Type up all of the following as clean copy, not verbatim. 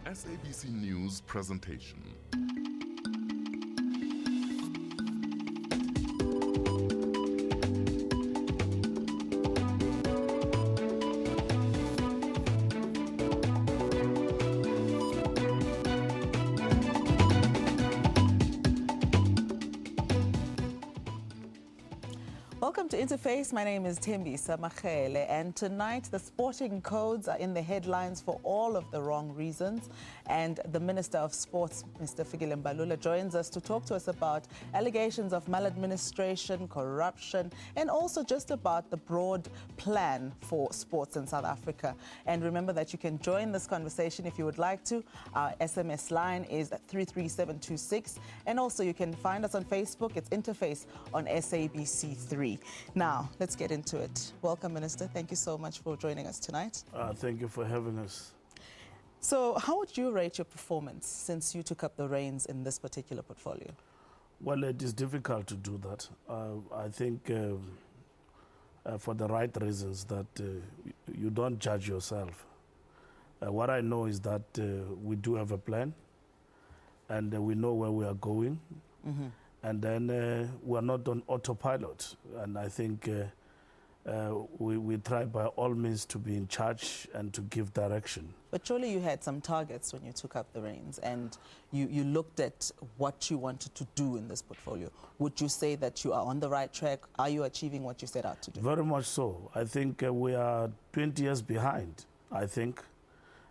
SABC News presentation. Welcome to Interface. My name is Fikile, and tonight the sporting codes are in the headlines for all of the wrong reasons. And the Minister of Sports, Mr. Fikile Mbalula, joins us to talk to us about allegations of maladministration, corruption, and also just about the broad plan for sports in South Africa. And remember that you can join this conversation if you would like to. Our SMS line is 33726, and also you can find us on Facebook. It's Interface on SABC3. Now, let's get into it. Welcome, Minister. Thank you so much for joining us tonight. Thank you for having us. So how would you rate your performance since you took up the reins in this particular portfolio? Well, it is difficult to do that. I think for the right reasons that you don't judge yourself. What I know is that we do have a plan, and we know where we are going. Mm-hmm. And then we're not on autopilot. And I think we try by all means to be in charge and to give direction. But surely you had some targets when you took up the reins, and you looked at what you wanted to do in this portfolio. Would you say that you are on the right track? Are you achieving what you set out to do? Very much so. I think we are 20 years behind, I think.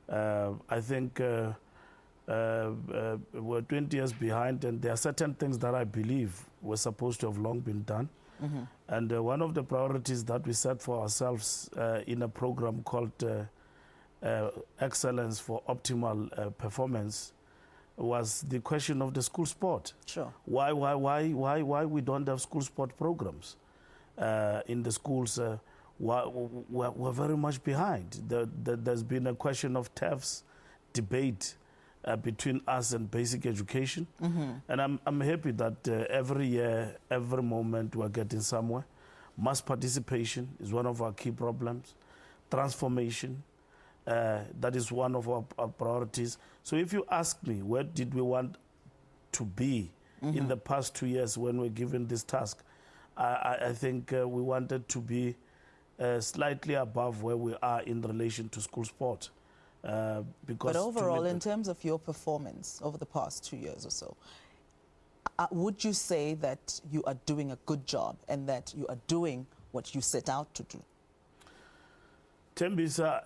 We're 20 years behind, and there are certain things that I believe were supposed to have long been done. Mm-hmm. And one of the priorities that we set for ourselves in a program called Excellence for Optimal Performance was the question of the school sport. Sure. Why we don't have school sport programs in the schools? We're very much behind. There's been a question of TAF's debate between us and basic education. Mm-hmm. And I'm happy that every year, every moment we're getting somewhere. Mass participation is one of our key problems. Transformation, that is one of our priorities. So if you ask me, where did we want to be mm-hmm. in the past 2 years when we're given this task, I think we wanted to be slightly above where we are in relation to school sport. But overall, in terms of your performance over the past 2 years or so, would you say that you are doing a good job and that you are doing what you set out to do? Tembisa,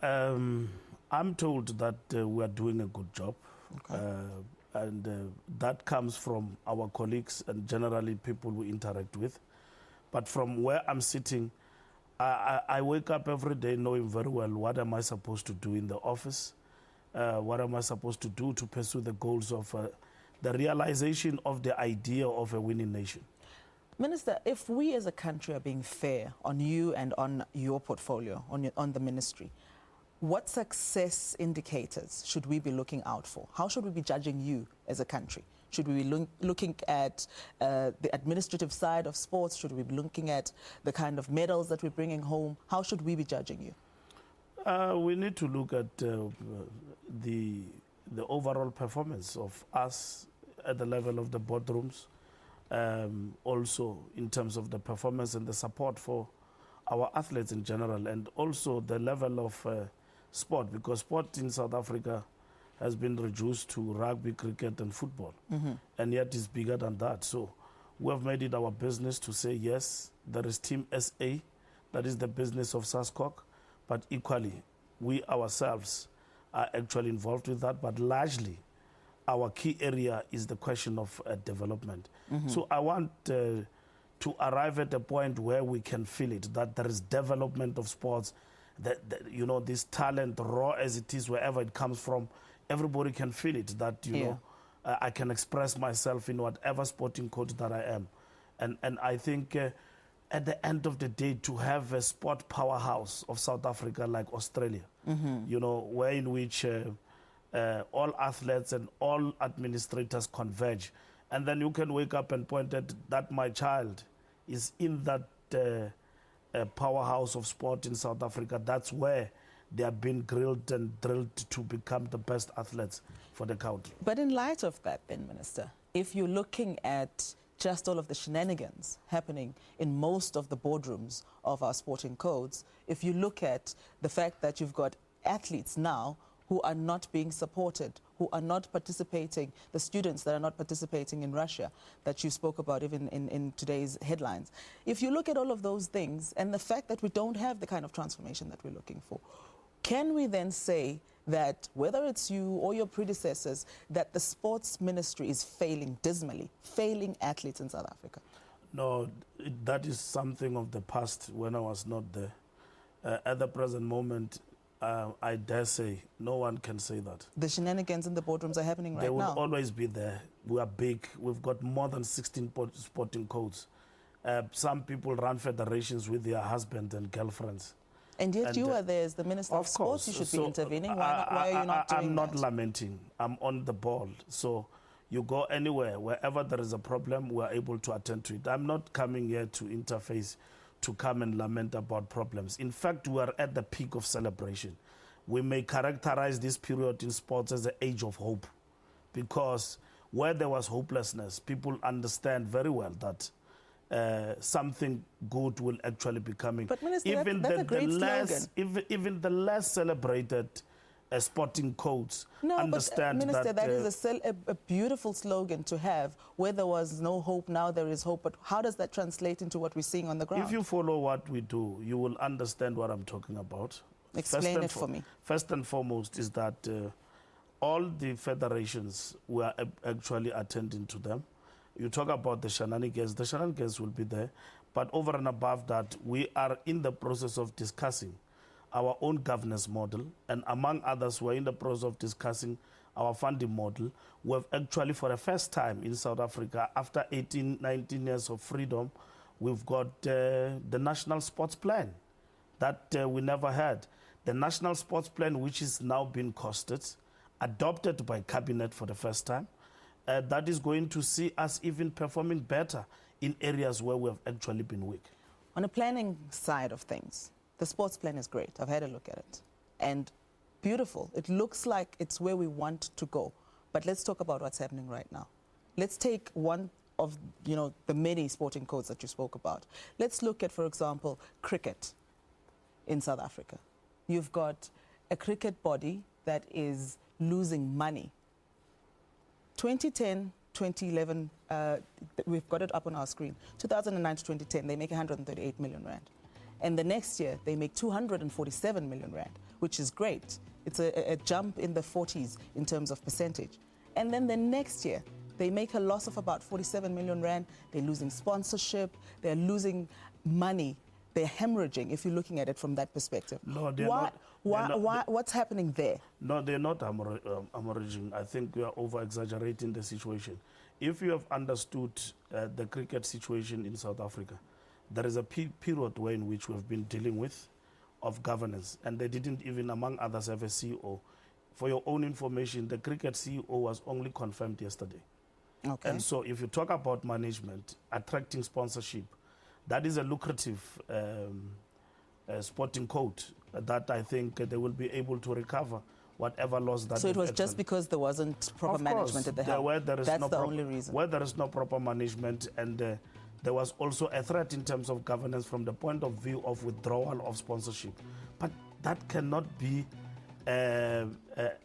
I'm told that we are doing a good job. Okay. And that comes from our colleagues and generally people we interact with. But from where I'm sitting, I wake up every day knowing very well what am I supposed to do in the office, what am I supposed to do to pursue the goals of the realization of the idea of a winning nation. Minister, if we as a country are being fair on you and on your portfolio, on the ministry, what success indicators should we be looking out for? How should we be judging you as a country? Should we be looking at the administrative side of sports? Should we be looking at the kind of medals that we're bringing home? How should we be judging you? We need to look at the overall performance of us at the level of the boardrooms, also in terms of the performance and the support for our athletes in general, and also the level of sport, because sport in South Africa has been reduced to rugby, cricket, and football. Mm-hmm. And yet it's bigger than that. So we have made it our business to say, yes, there is Team SA, that is the business of SASCOC, but equally, we ourselves are actually involved with that, but largely, our key area is the question of development. Mm-hmm. So I want to arrive at a point where we can feel it, that there is development of sports, that you know, this talent, raw as it is, wherever it comes from, everybody can feel it, that, you know, I can express myself in whatever sporting code that I am. And I think at the end of the day, to have a sport powerhouse of South Africa like Australia, mm-hmm. you know, where in which all athletes and all administrators converge. And then you can wake up and point at that my child is in that powerhouse of sport in South Africa. That's where they are being grilled and drilled to become the best athletes for the country. But in light of that then, Minister, if you're looking at just all of the shenanigans happening in most of the boardrooms of our sporting codes, if you look at the fact that you've got athletes now who are not being supported, who are not participating, the students that are not participating in Russia that you spoke about even in today's headlines. If you look at all of those things and the fact that we don't have the kind of transformation that we're looking for, can we then say that whether it's you or your predecessors, that the sports ministry is failing dismally, failing athletes in South Africa? No, that is something of the past when I was not there. At the present moment, I dare say, no one can say that. The shenanigans in the boardrooms are happening right They will now. always be there. We are big. We've got more than 16 sporting codes. Some people run federations with their husbands and girlfriends. And yet you are there as the Minister of Sports. You should be intervening. Why are you not doing I'm not that? lamenting. I'm on the ball. So you go anywhere, wherever there is a problem, we are able to attend to it. I'm not coming here to interface, to come and lament about problems. In fact, we are at the peak of celebration. We may characterize this period in sports as the age of hope, because where there was hopelessness, people understand very well that something good will actually be coming. But Minister, that's a great slogan. Even the less celebrated sporting codes understand but, Minister, that is a a beautiful slogan to have. Where there was no hope, now there is hope. But how does that translate into what we're seeing on the ground? If you follow what we do, you will understand what I'm talking about. Explain it for me. First and foremost is that all the federations, we are actually attending to them. You talk about the shenanigans will be there. But over and above that, we are in the process of discussing our own governance model. And among others, we're in the process of discussing our funding model. We've actually, for the first time in South Africa, after 18, 19 years of freedom, we've got the National Sports Plan that we never had. The National Sports Plan, which is now being costed, adopted by Cabinet for the first time, that is going to see us even performing better in areas where we have actually been weak. On the planning side of things, the sports plan is great. I've had a look at it. And beautiful. It looks like it's where we want to go. But let's talk about what's happening right now. Let's take one of, the many sporting codes that you spoke about. Let's look at, for example, cricket in South Africa. You've got a cricket body that is losing money. 2010, 2011, we've got it up on our screen. 2009 to 2010, they make 138 million rand. And the next year, they make 247 million rand, which is great. It's a jump in the 40s in terms of percentage. And then the next year, they make a loss of about 47 million rand. They're losing sponsorship. They're losing money. They're hemorrhaging, if you're looking at it from that perspective. No, they're not. What's happening there? No, they're not hemorrhaging. I think we are over-exaggerating the situation. If you have understood the cricket situation in South Africa, there is a period in which we have been dealing with of governance, and they didn't even, among others, have a CEO. For your own information, the cricket CEO was only confirmed yesterday. Okay. And so if you talk about management, attracting sponsorship, that is a lucrative sporting code that I think they will be able to recover whatever loss that. So it was just because there wasn't proper management at the helm. That's the only reason. Where there is no proper management, and there was also a threat in terms of governance from the point of view of withdrawal of sponsorship. But that cannot be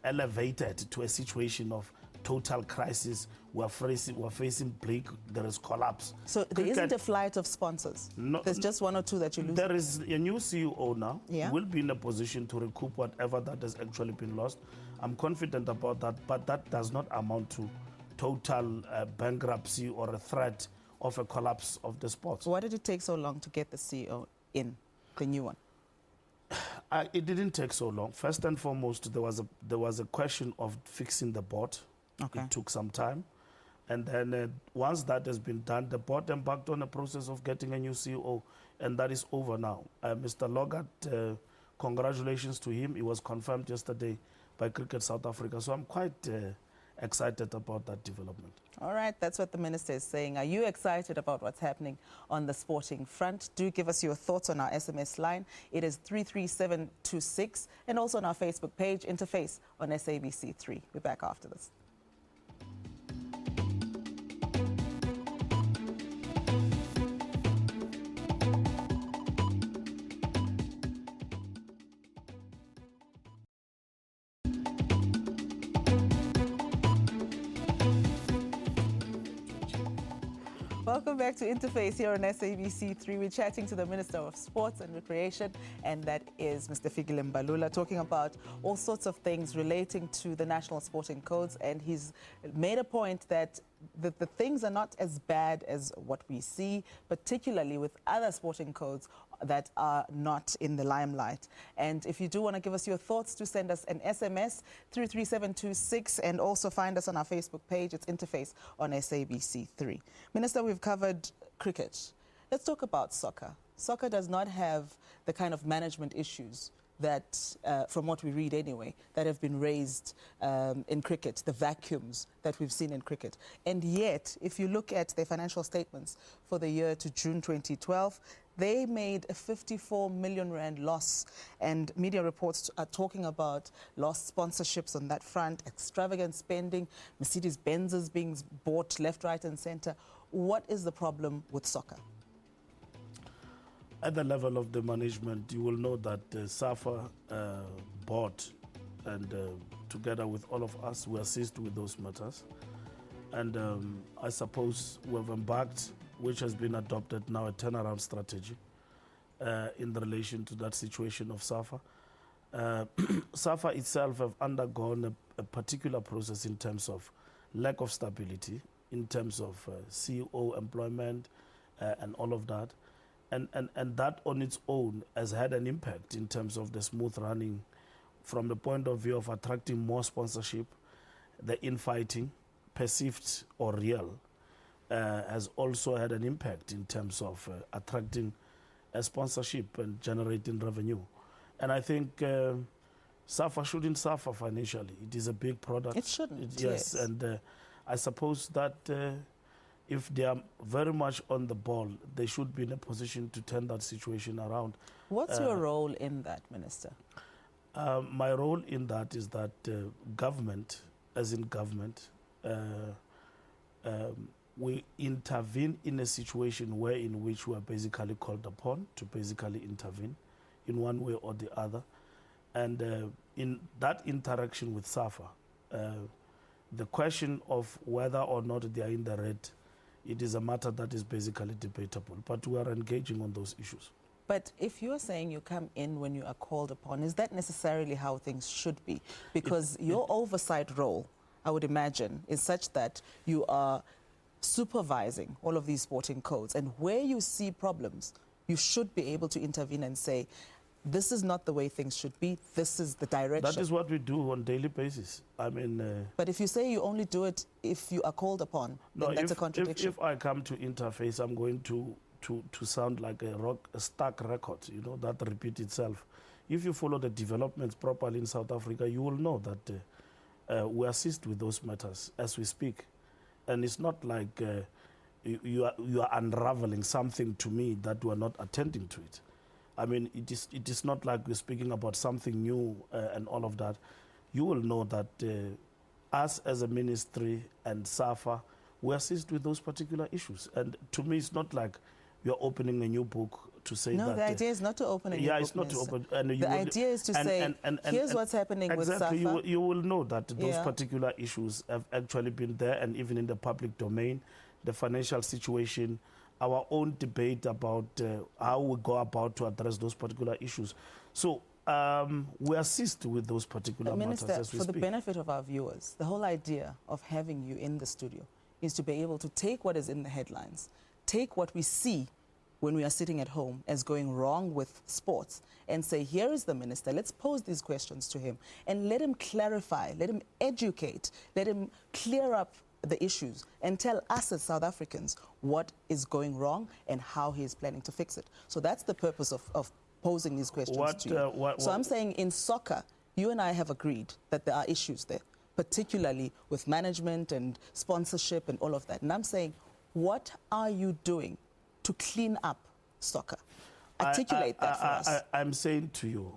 elevated to a situation of total crisis. We're facing bleak, there is collapse. So there isn't a flight of sponsors? No, there's just one or two that you lose? There is a new CEO now. Yeah. Will be in a position to recoup whatever that has actually been lost. I'm confident about that, but that does not amount to total bankruptcy or a threat of a collapse of the sport. Why did it take so long to get the CEO in, the new one? It didn't take so long. First and foremost, there was a question of fixing the board. Okay. It took some time. And then once that has been done, the board embarked on a process of getting a new CEO, and that is over now. Mr. Logat, congratulations to him. He was confirmed yesterday by Cricket South Africa. So I'm quite excited about that development. All right, that's what the minister is saying. Are you excited about what's happening on the sporting front? Do give us your thoughts on our SMS line. It is 33726, and also on our Facebook page, Interface on SABC3. We're back after this. Welcome back to Interface here on SABC3. We're chatting to the Minister of Sports and Recreation, and that is Mr. Fikile Mbalula, talking about all sorts of things relating to the national sporting codes. And he's made a point that the things are not as bad as what we see, particularly with other sporting codes that are not in the limelight. And if you do want to give us your thoughts, do send us an SMS through 3726, and also find us on our Facebook page. It's Interface on SABC3. Minister, we've covered cricket. Let's talk about soccer. Soccer does not have the kind of management issues that, from what we read anyway, that have been raised in cricket, the vacuums that we've seen in cricket. And yet, if you look at their financial statements for the year to June 2012, they made a 54 million rand loss, and media reports are talking about lost sponsorships on that front, extravagant spending, Mercedes-Benzes being bought left, right and center. What is the problem with soccer? At the level of the management, you will know that SAFA bought, and together with all of us, we assist with those matters. And I suppose we've embarked, which has been adopted now, a turnaround strategy in relation to that situation of SAFA. SAFA itself have undergone a particular process in terms of lack of stability, in terms of CEO employment and all of that. And that on its own has had an impact in terms of the smooth running from the point of view of attracting more sponsorship, the infighting, perceived or real, has also had an impact in terms of attracting a sponsorship and generating revenue. And I think SAFA shouldn't suffer financially. It is a big product. It shouldn't, yes. And I suppose that if they are very much on the ball, they should be in a position to turn that situation around. What's your role in that, Minister? My role in that is that government, as in government, we intervene in a situation where in which we are basically called upon to basically intervene in one way or the other. And in that interaction with SAFA, the question of whether or not they are in the red, it is a matter that is basically debatable, but we are engaging on those issues. But if you're saying you come in when you are called upon, is that necessarily how things should be? Because your oversight role, I would imagine, is such that you are supervising all of these sporting codes, and where you see problems, you should be able to intervene and say, this is not the way things should be, this is the direction. That is what we do on a daily basis. I mean... but if you say you only do it if you are called upon, then that's a contradiction. If I come to Interface, I'm going to sound like a stuck record, you know, that repeats itself. If you follow the developments properly in South Africa, you will know that we assist with those matters as we speak. And it's not like you are unraveling something to me that we are not attending to it. I mean, it is not like we're speaking about something new and all of that. You will know that us as a ministry and SAFA, we assist with those particular issues. And to me, it's not like you're opening a new book to say that... No, the idea is not to open a new book. Yeah, it's not to open... The idea is to say, here's what's happening with SAFA. Exactly, you will know that those particular issues have actually been there, and even in the public domain, the financial situation, our own debate about how we go about to address those particular issues. So we assist with those particular matters as we speak. Minister, for the benefit of our viewers, the whole idea of having you in the studio is to be able to take what is in the headlines, take what we see when we are sitting at home as going wrong with sports, and say, here is the minister, let's pose these questions to him, and let him clarify, let him educate, let him clear up the issues and tell us as South Africans what is going wrong and how he is planning to fix it. So that's the purpose of posing these questions to you. So I'm saying in soccer, you and I have agreed that there are issues there. particularly with management and sponsorship and all of that. And I'm saying, what are you doing to clean up soccer? Articulate that for us. I'm saying to you,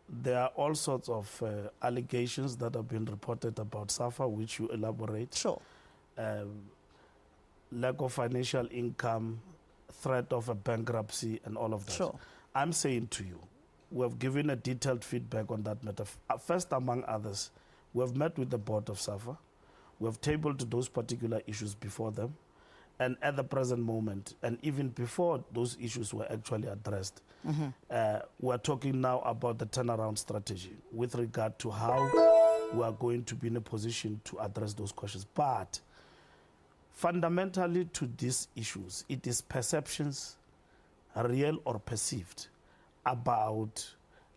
there are all sorts of allegations that have been reported about SAFA, which you elaborate. Sure. Lack of financial income, threat of a bankruptcy, and all of that. Sure. I'm saying to you, we have given a detailed feedback on that matter. First, among others, we have met with the board of SAFA. We have tabled those particular issues before them. And at the present moment, and even before those issues were actually addressed, we're talking now about the turnaround strategy with regard to how we are going to be in a position to address those questions. But fundamentally to these issues, it is perceptions, real or perceived, about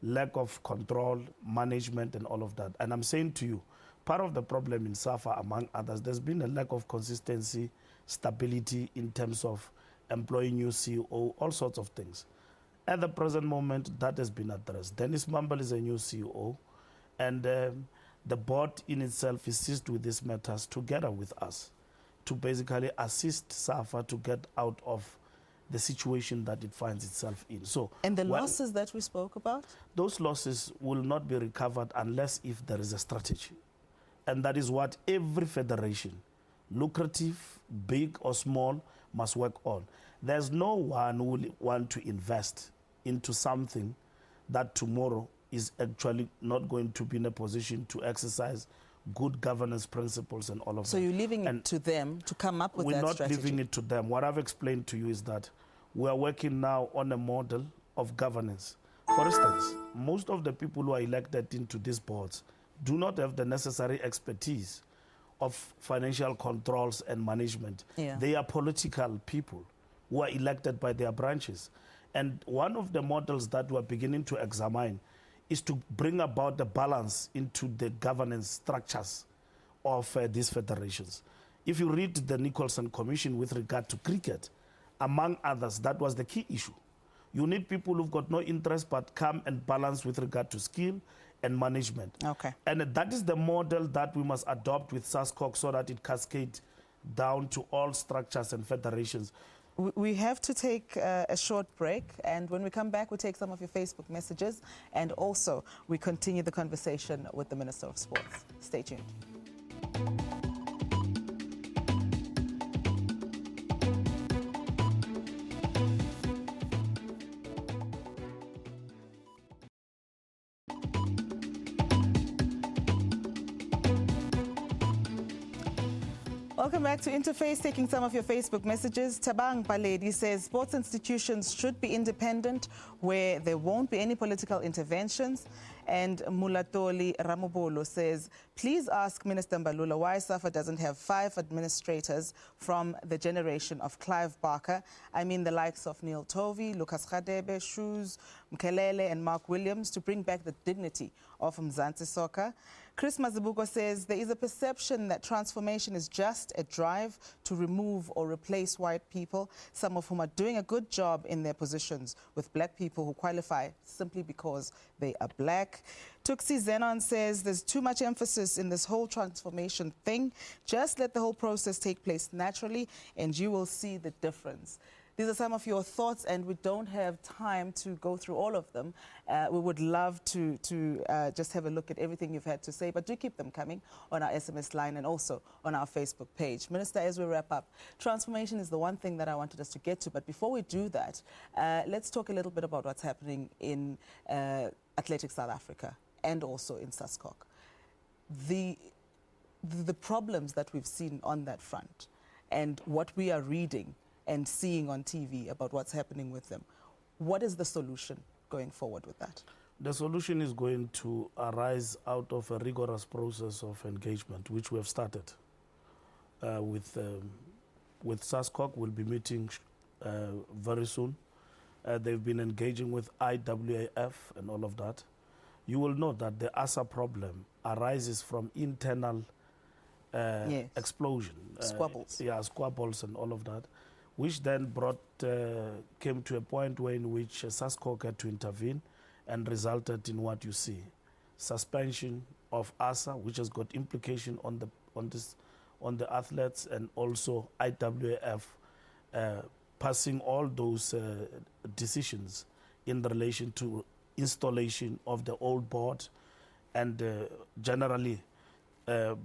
lack of control, management, and all of that. And I'm saying to you, part of the problem in SAFA, among others, there's been a lack of consistency, stability in terms of employing new CEO, all sorts of things. At the present moment, that has been addressed. Dennis Mbalula is a new CEO, and the board in itself is seized with these matters together with us to basically assist SAFA to get out of the situation that it finds itself in. So, and the losses that we spoke about? Those losses will not be recovered unless if there is a strategy. And that is what every federation, lucrative, big or small, must work on. There's no one who will want to invest into something that tomorrow is actually not going to be in a position to exercise good governance principles and all of that. So you're leaving it to them to come up with that strategy? We're not leaving it to them. What I've explained to you is that we are working now on a model of governance. For instance, most of the people who are elected into these boards do not have the necessary expertise of financial controls and management. Yeah. They are political people who are elected by their branches. And one of the models that we're beginning to examine is to bring about the balance into the governance structures of these federations. If you read the Nicholson Commission with regard to cricket, among others, that was the key issue. You need people who've got no interest but come and balance with regard to skill and management. Okay. And that is the model that we must adopt with SASCOC so that it cascades down to all structures and federations. We have to take a short break, and when we come back, we take some of your Facebook messages, and also we continue the conversation with the Minister of Sports. Stay tuned. Welcome back to Interface, taking some of your Facebook messages. Tabang Paledi says sports institutions should be independent where there won't be any political interventions. And Mulatoli Ramobolo says, please ask Minister Mbalula why SAFA doesn't have 5 administrators from the generation of Clive Barker. I mean the likes of Neil Tovey, Lucas Radebe, Shoes, Mkelele and Mark Williams to bring back the dignity of Mzansi soccer. Chris Mazibuko says there is a perception that transformation is just a drive to remove or replace white people, some of whom are doing a good job in their positions with black people who qualify simply because they are black. Tuxi Zenon says there's too much emphasis in this whole transformation thing. Just let the whole process take place naturally and you will see the difference. These are some of your thoughts, and we don't have time to go through all of them. We would love to just have a look at everything you've had to say, but do keep them coming on our SMS line and also on our Facebook page. Minister, as we wrap up, transformation is the one thing that I wanted us to get to, but before we do that, let's talk a little bit about what's happening in Athletics South Africa and also in SASCOC. The problems that we've seen on that front and what we are reading and seeing on TV about what's happening with them. What is the solution going forward with that? The solution is going to arise out of a rigorous process of engagement, which we have started with SASCOC. We'll be meeting very soon. They've been engaging with IAAF and all of that. You will know that the ASA problem arises from internal yes. explosion. Squabbles. Squabbles and all of that, which then came to a point where in which SASCOC had to intervene and resulted in what you see. Suspension of ASA, which has got implication on the athletes, and also IWAF passing all those decisions in relation to installation of the old board and generally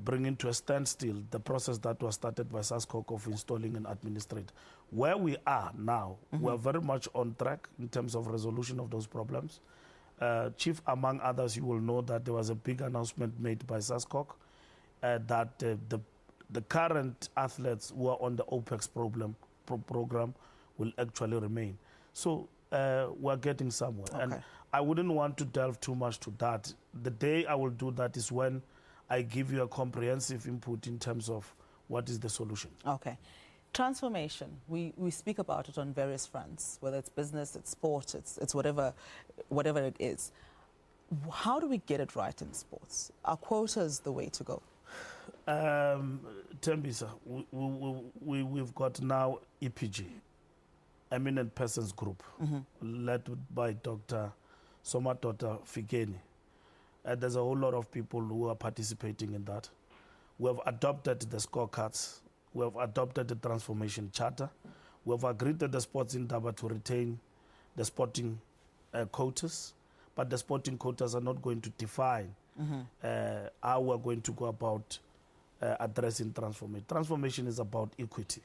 bringing to a standstill the process that was started by SASCOC of installing an administrator. Where we are now, we're very much on track in terms of resolution of those problems. Chief, among others, you will know that there was a big announcement made by SASCOC that the current athletes who are on the OPEX program will actually remain. So we're getting somewhere. Okay. And I wouldn't want to delve too much to that. The day I will do that is when I give you a comprehensive input in terms of what is the solution. Okay. Transformation, we speak about it on various fronts, whether it's business, it's sport, it's whatever it is. How do we get it right in sports? Are quotas the way to go? Tembisa, we've got now EPG, Eminent Persons Group, led by Dr. Somatota Fikile. There's a whole lot of people who are participating in that. We have adopted the scorecards. We have adopted the Transformation Charter. We have agreed with the Sports Indaba to retain the sporting quotas, but the sporting quotas are not going to define how we're going to go about addressing transformation. Transformation is about equity.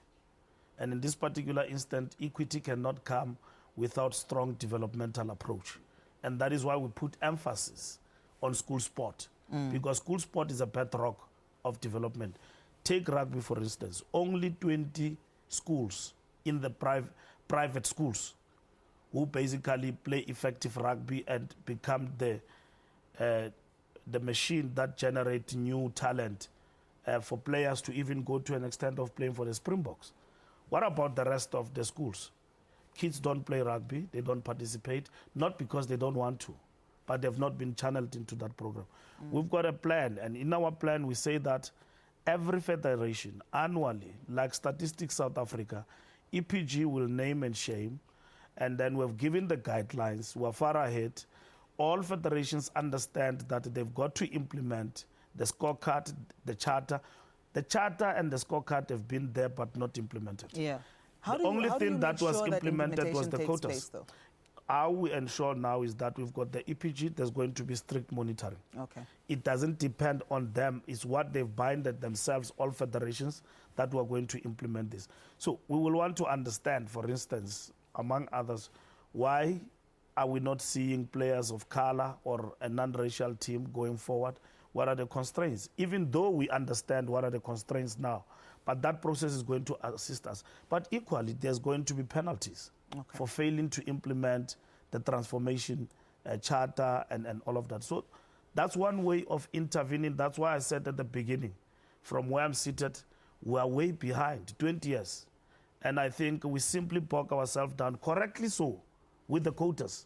And in this particular instant, equity cannot come without strong developmental approach. And that is why we put emphasis on school sport, because school sport is a bedrock of development. Take rugby, for instance. Only 20 schools in the private schools who basically play effective rugby and become the machine that generates new talent for players to even go to an extent of playing for the Springboks. What about the rest of the schools? Kids don't play rugby, they don't participate, not because they don't want to, but they've not been channeled into that program. We've got a plan, and in our plan we say that every federation annually, like Statistics South Africa, EPG will name and shame, and then we've given the guidelines, we're far ahead. All federations understand that they've got to implement the scorecard, the charter. The charter and the scorecard have been there but not implemented. Yeah. The only thing that was implemented was the implementation quotas. takes place, though? How we ensure now is that we've got the EPG, there's going to be strict monitoring. Okay. It doesn't depend on them, it's what they've binded themselves, all federations, that we're going to implement this. So we will want to understand, for instance, among others, why are we not seeing players of color or a non-racial team going forward? What are the constraints? Even though we understand what are the constraints now, but that process is going to assist us. But equally, there's going to be penalties for failing to implement the transformation charter and all of that. So that's one way of intervening. That's why I said at the beginning, from where I'm seated, we are way behind, 20 years. And I think we simply bog ourselves down, correctly so, with the quotas.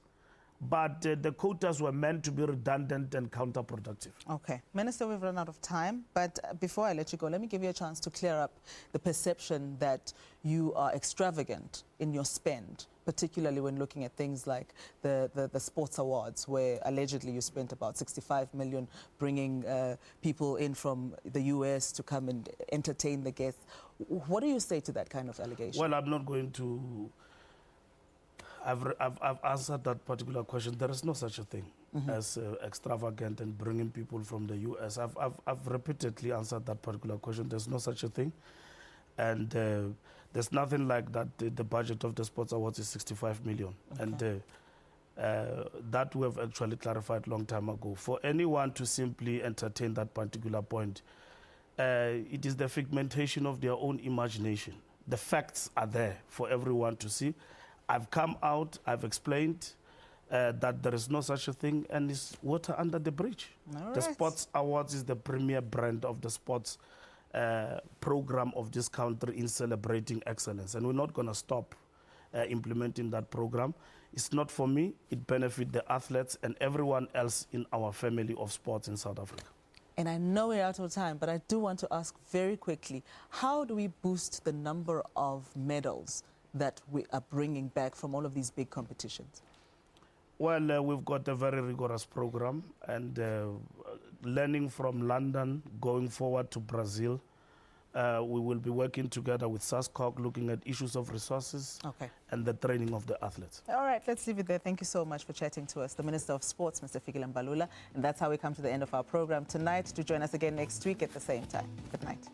But the quotas were meant to be redundant and counterproductive. Okay. Minister, we've run out of time, but before I let you go, let me give you a chance to clear up the perception that you are extravagant in your spend, particularly when looking at things like the sports awards, where allegedly you spent about 65 million bringing people in from the US to come and entertain the guests. What do you say to that kind of allegation? Well, I'm not going to... I've answered that particular question. There is no such a thing as extravagant and bringing people from the US. I've repeatedly answered that particular question. There's no such a thing. And there's nothing like that. The budget of the Sports Awards is 65 million. Okay. And that we have actually clarified a long time ago. For anyone to simply entertain that particular point, it is the figmentation of their own imagination. The facts are there for everyone to see. I've come out, I've explained that there is no such a thing, and it's water under the bridge. All The right. Sports Awards is the premier brand of the sports program of this country in celebrating excellence, and we're not going to stop implementing that program. It's not for me, it benefits the athletes and everyone else in our family of sports in South Africa. And I know we're out of time, but I do want to ask very quickly, how do we boost the number of medals that we are bringing back from all of these big competitions? Well, we've got a very rigorous program, and learning from London, going forward to Brazil. We will be working together with SASCOG, looking at issues of resources and the training of the athletes. All right, let's leave it there. Thank you so much for chatting to us, the Minister of Sports, Mr. Fikile Mbalula. And that's how we come to the end of our program tonight. Do join us again next week at the same time. Good night.